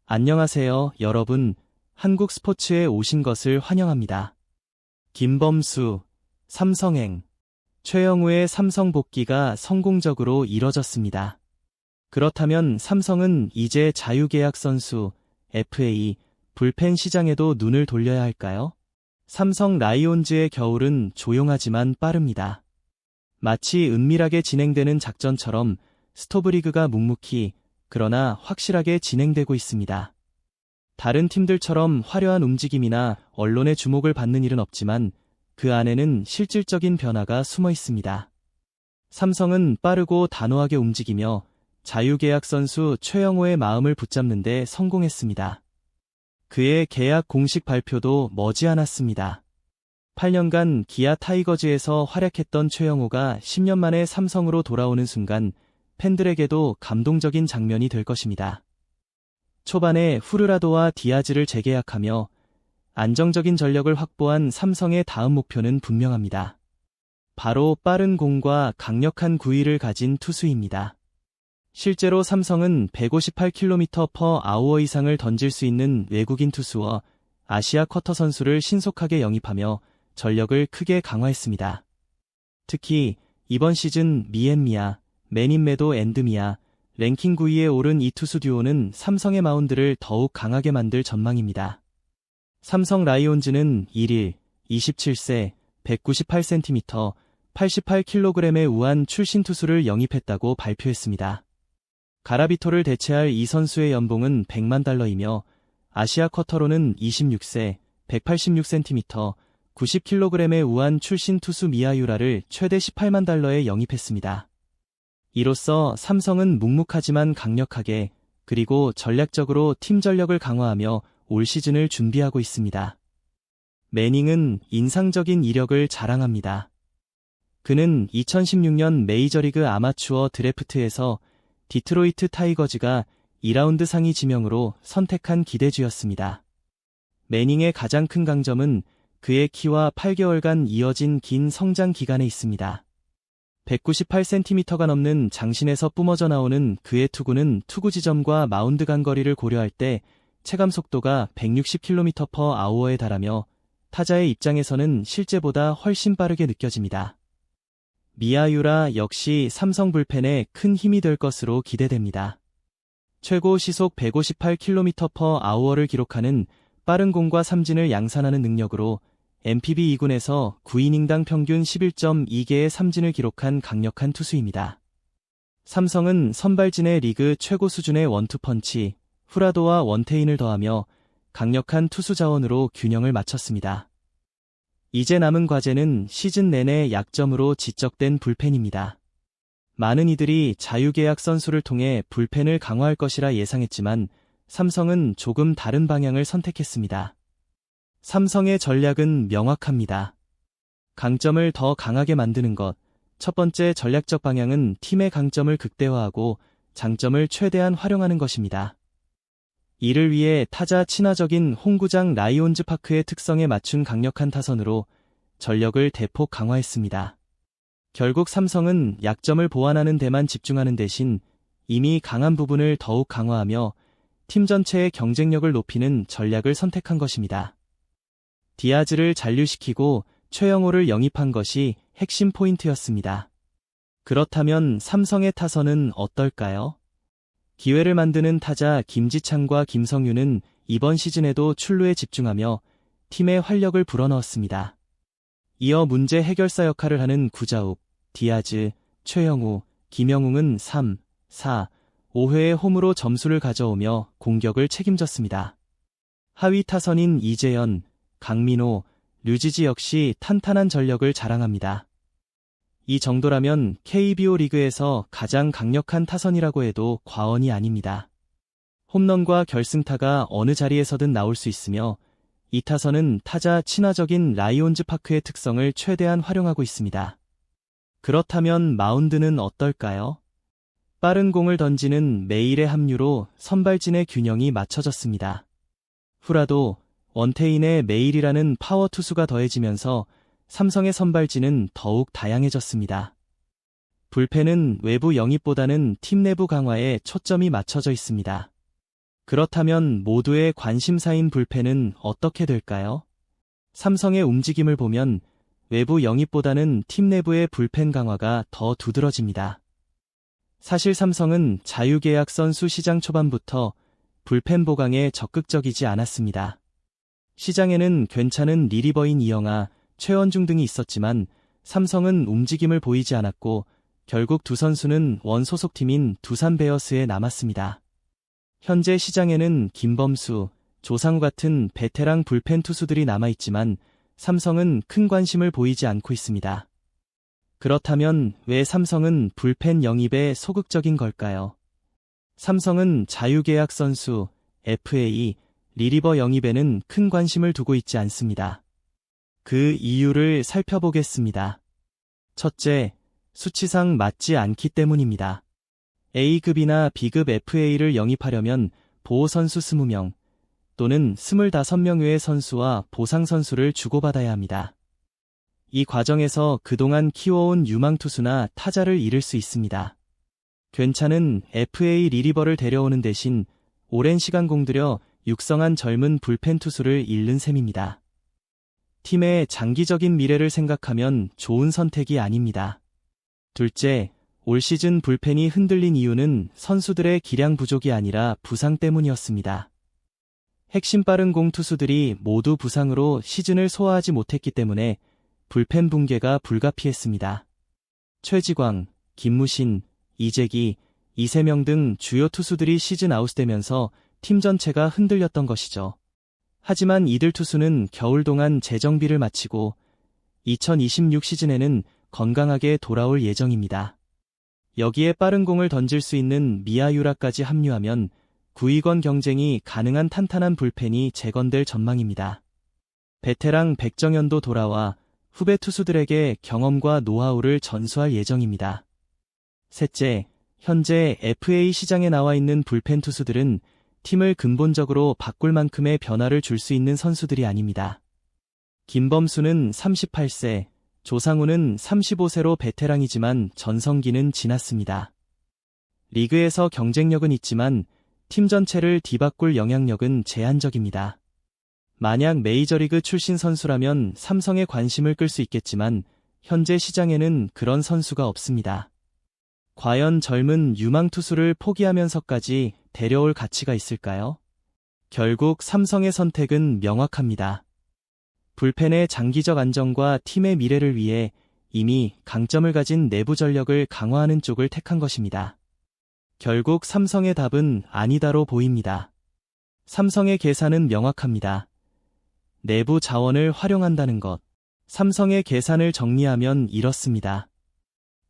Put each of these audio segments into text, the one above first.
안녕하세요, 여러분. 한국 스포츠에 오신 것을 환영합니다. 김범수, 삼성행, 최영우의 삼성 복귀가 성공적으로 이뤄졌습니다. 그렇다면 삼성은 이제 자유계약 선수, FA, 불펜 시장에도 눈을 돌려야 할까요? 삼성 라이온즈의 겨울은 조용하지만 빠릅니다. 마치 은밀하게 진행되는 작전처럼 스토브리그가 묵묵히 그러나 확실하게 진행되고 있습니다. 다른 팀들처럼 화려한 움직임이나 언론의 주목을 받는 일은 없지만 그 안에는 실질적인 변화가 숨어 있습니다. 삼성은 빠르고 단호하게 움직이며 자유계약 선수 최영호의 마음을 붙잡는 데 성공했습니다. 그의 계약 공식 발표도 머지않았습니다. 8년간 기아 타이거즈에서 활약했던 최영호가 10년 만에 삼성으로 돌아오는 순간 팬들에게도 감동적인 장면이 될 것입니다. 초반에 후르라도와 디아즈를 재계약하며 안정적인 전력을 확보한 삼성의 다음 목표는 분명합니다. 바로 빠른 공과 강력한 구위를 가진 투수입니다. 실제로 삼성은 158km/h 이상을 던질 수 있는 외국인 투수와 아시아 쿼터 선수를 신속하게 영입하며 전력을 크게 강화했습니다. 특히 이번 시즌 미앤미아, 맨인매도 앤드미아, 랭킹 9위에 오른 이 투수 듀오는 삼성의 마운드를 더욱 강하게 만들 전망입니다. 삼성 라이온즈는 1일 27세, 198cm, 88kg의 우한 출신 투수를 영입했다고 발표했습니다. 가라비토를 대체할 이 선수의 연봉은 100만 달러이며 아시아 쿼터로는 26세, 186cm, 90kg의 우한 출신 투수 미아유라를 최대 18만 달러에 영입했습니다. 이로써 삼성은 묵묵하지만 강력하게 그리고 전략적으로 팀 전력을 강화하며 올 시즌을 준비하고 있습니다. 매닝은 인상적인 이력을 자랑합니다. 그는 2016년 메이저리그 아마추어 드래프트에서 디트로이트 타이거즈가 2라운드 상위 지명으로 선택한 기대주였습니다. 매닝의 가장 큰 강점은 그의 키와 8개월간 이어진 긴 성장 기간에 있습니다. 198cm가 넘는 장신에서 뿜어져 나오는 그의 투구는 투구 지점과 마운드 간거리를 고려할 때 체감 속도가 160km/h에 달하며 타자의 입장에서는 실제보다 훨씬 빠르게 느껴집니다. 미아유라 역시 삼성 불펜에 큰 힘이 될 것으로 기대됩니다. 최고 시속 158km/h를 기록하는 빠른 공과 삼진을 양산하는 능력으로 NPB 2군에서 9이닝당 평균 11.2개의 삼진을 기록한 강력한 투수입니다. 삼성은 선발진의 리그 최고 수준의 원투펀치, 후라도와 원태인을 더하며 강력한 투수 자원으로 균형을 맞췄습니다. 이제 남은 과제는 시즌 내내 약점으로 지적된 불펜입니다. 많은 이들이 자유계약 선수를 통해 불펜을 강화할 것이라 예상했지만 삼성은 조금 다른 방향을 선택했습니다. 삼성의 전략은 명확합니다. 강점을 더 강하게 만드는 것. 첫 번째 전략적 방향은 팀의 강점을 극대화하고 장점을 최대한 활용하는 것입니다. 이를 위해 타자 친화적인 홈구장 라이온즈 파크의 특성에 맞춘 강력한 타선으로 전력을 대폭 강화했습니다. 결국 삼성은 약점을 보완하는 데만 집중하는 대신 이미 강한 부분을 더욱 강화하며 팀 전체의 경쟁력을 높이는 전략을 선택한 것입니다. 디아즈를 잔류시키고 최영호를 영입한 것이 핵심 포인트였습니다. 그렇다면 삼성의 타선은 어떨까요? 기회를 만드는 타자 김지창과 김성윤은 이번 시즌에도 출루에 집중하며 팀의 활력을 불어넣었습니다. 이어 문제 해결사 역할을 하는 구자욱, 디아즈, 최영우, 김영웅은 3, 4, 5회에 홈으로 점수를 가져오며 공격을 책임졌습니다. 하위 타선인 이재현, 강민호, 류지지 역시 탄탄한 전력을 자랑합니다. 이 정도라면 KBO 리그에서 가장 강력한 타선이라고 해도 과언이 아닙니다. 홈런과 결승타가 어느 자리에서든 나올 수 있으며 이 타선은 타자 친화적인 라이온즈 파크의 특성을 최대한 활용하고 있습니다. 그렇다면 마운드는 어떨까요? 빠른 공을 던지는 메일의 합류로 선발진의 균형이 맞춰졌습니다. 후라도, 원태인의 메일이라는 파워 투수가 더해지면서 삼성의 선발진은 더욱 다양해졌습니다. 불펜은 외부 영입보다는 팀 내부 강화에 초점이 맞춰져 있습니다. 그렇다면 모두의 관심사인 불펜은 어떻게 될까요? 삼성의 움직임을 보면 외부 영입보다는 팀 내부의 불펜 강화가 더 두드러집니다. 사실 삼성은 자유계약 선수 시장 초반부터 불펜 보강에 적극적이지 않았습니다. 시장에는 괜찮은 리리버인 이영하, 최원중 등이 있었지만 삼성은 움직임을 보이지 않았고 결국 두 선수는 원 소속팀인 두산 베어스에 남았습니다. 현재 시장에는 김범수, 조상우 같은 베테랑 불펜 투수들이 남아있지만 삼성은 큰 관심을 보이지 않고 있습니다. 그렇다면 왜 삼성은 불펜 영입에 소극적인 걸까요? 삼성은 자유계약 선수, FA, 리리버 영입에는 큰 관심을 두고 있지 않습니다. 그 이유를 살펴보겠습니다. 첫째, 수치상 맞지 않기 때문입니다. A급이나 B급 FA를 영입하려면 보호선수 20명 또는 25명 외의 선수와 보상선수를 주고받아야 합니다. 이 과정에서 그동안 키워온 유망투수나 타자를 잃을 수 있습니다. 괜찮은 FA 리리버를 데려오는 대신 오랜 시간 공들여 육성한 젊은 불펜 투수를 잃는 셈입니다. 팀의 장기적인 미래를 생각하면 좋은 선택이 아닙니다. 둘째, 올 시즌 불펜이 흔들린 이유는 선수들의 기량 부족이 아니라 부상 때문이었습니다. 핵심 빠른 공 투수들이 모두 부상으로 시즌을 소화하지 못했기 때문에 불펜 붕괴가 불가피했습니다. 최지광, 김무신, 이재기, 이세명 등 주요 투수들이 시즌 아웃되면서 팀 전체가 흔들렸던 것이죠. 하지만 이들 투수는 겨울 동안 재정비를 마치고 2026 시즌에는 건강하게 돌아올 예정입니다. 여기에 빠른 공을 던질 수 있는 미야유라까지 합류하면 구위권 경쟁이 가능한 탄탄한 불펜이 재건될 전망입니다. 베테랑 백정현도 돌아와 후배 투수들에게 경험과 노하우를 전수할 예정입니다. 셋째, 현재 FA 시장에 나와 있는 불펜 투수들은 팀을 근본적으로 바꿀 만큼의 변화를 줄 수 있는 선수들이 아닙니다. 김범수는 38세, 조상우는 35세로 베테랑이지만 전성기는 지났습니다. 리그에서 경쟁력은 있지만 팀 전체를 뒤바꿀 영향력은 제한적입니다. 만약 메이저리그 출신 선수라면 삼성의 관심을 끌 수 있겠지만 현재 시장에는 그런 선수가 없습니다. 과연 젊은 유망 투수를 포기하면서까지 데려올 가치가 있을까요? 결국 삼성의 선택은 명확합니다. 불펜의 장기적 안정과 팀의 미래를 위해 이미 강점을 가진 내부 전력을 강화하는 쪽을 택한 것입니다. 결국 삼성의 답은 아니다로 보입니다. 삼성의 계산은 명확합니다. 내부 자원을 활용한다는 것. 삼성의 계산을 정리하면 이렇습니다.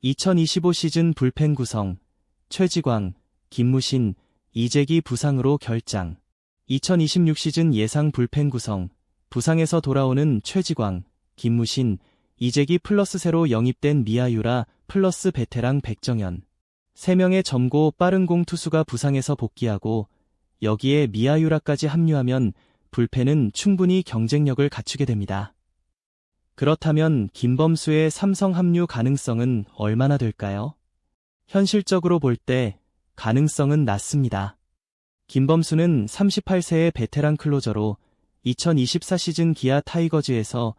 2025 시즌 불펜 구성, 최지광, 김무신, 이재기 부상으로 결장. 2026 시즌 예상 불펜 구성, 부상에서 돌아오는 최지광, 김무신, 이재기 플러스 새로 영입된 미야유라 플러스 베테랑 백정현. 3명의 점고 빠른 공 투수가 부상에서 복귀하고 여기에 미야유라까지 합류하면 불펜은 충분히 경쟁력을 갖추게 됩니다. 그렇다면 김범수의 삼성 합류 가능성은 얼마나 될까요? 현실적으로 볼 때 가능성은 낮습니다. 김범수는 38세의 베테랑 클로저로 2024 시즌 기아 타이거즈에서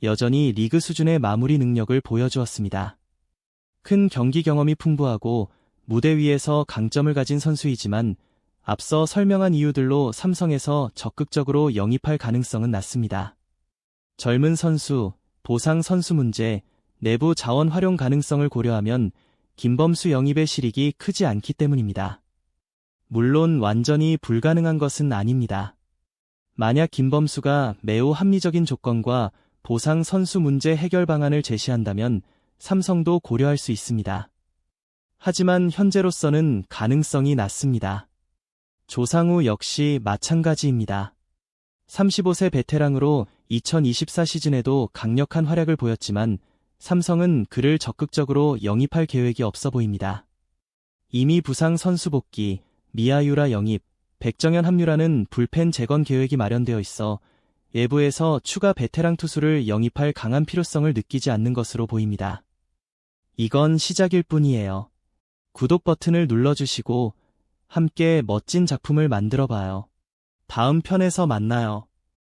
여전히 리그 수준의 마무리 능력을 보여주었습니다. 큰 경기 경험이 풍부하고 무대 위에서 강점을 가진 선수이지만 앞서 설명한 이유들로 삼성에서 적극적으로 영입할 가능성은 낮습니다. 젊은 선수, 보상 선수 문제, 내부 자원 활용 가능성을 고려하면 김범수 영입의 실익이 크지 않기 때문입니다. 물론 완전히 불가능한 것은 아닙니다. 만약 김범수가 매우 합리적인 조건과 보상 선수 문제 해결 방안을 제시한다면 삼성도 고려할 수 있습니다. 하지만 현재로서는 가능성이 낮습니다. 조상우 역시 마찬가지입니다. 35세 베테랑으로 2024 시즌에도 강력한 활약을 보였지만 삼성은 그를 적극적으로 영입할 계획이 없어 보입니다. 이미 부상 선수 복귀, 미야유라 영입, 백정현 합류라는 불펜 재건 계획이 마련되어 있어 외부에서 추가 베테랑 투수를 영입할 강한 필요성을 느끼지 않는 것으로 보입니다. 이건 시작일 뿐이에요. 구독 버튼을 눌러주시고 함께 멋진 작품을 만들어 봐요. 다음 편에서 만나요.